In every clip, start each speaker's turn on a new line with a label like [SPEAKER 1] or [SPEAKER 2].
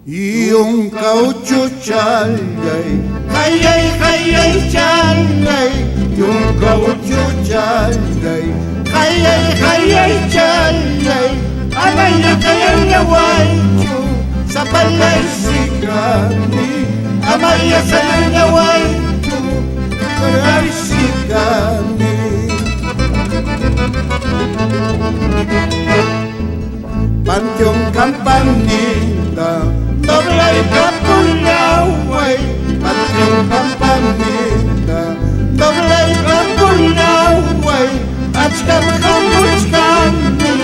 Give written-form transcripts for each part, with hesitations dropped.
[SPEAKER 1] y un caucho chalay, ay, ay, ay, ay, chalay, y un caucho chalay, ay, ay, ay, ay, chalay, amaya kayang waichu, sa palay sikani, amaya sayang waichu, palay sikani. Panteón campanita, doble y capulaway. Panteón campanita, doble y capulaway. Achkam kamuchkami,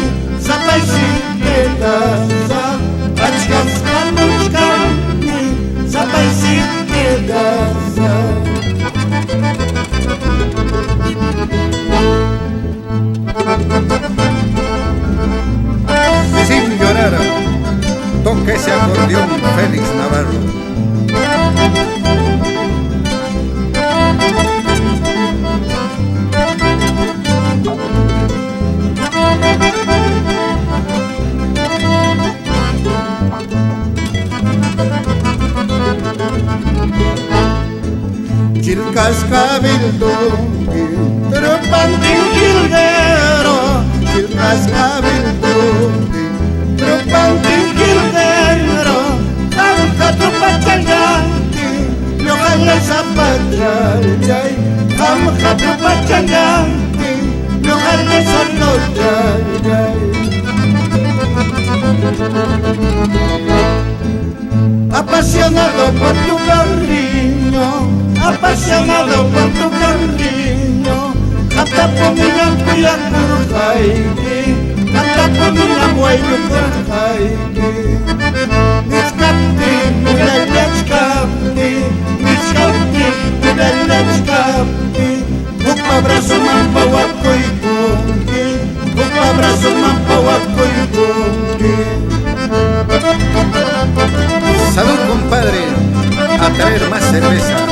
[SPEAKER 1] sapay sikedasa. Achkam kamuchkami, sapay sikedasa. Sin llorar, toque ese acordeón Félix Navarro. Chilcas cabildo, trupanting Gildero, chilcas cabildo. Trupanting Gildero, ang katupatsayanti, lukalay sa patralyay, ang katupatsayanti, lukalay sa lodalyay. Apasionado por tu cariño, apasionado por tu cariño, kata puminang kuyak kurkaiki, kata puminang wayo kurkaiki. Niskapti, let's kapti, niskapti, let's kapti. Bukabraso mampawag ko'y bungi, bukabraso mampawag ko'y bungi. Salud, compadre, a traer más cerveza.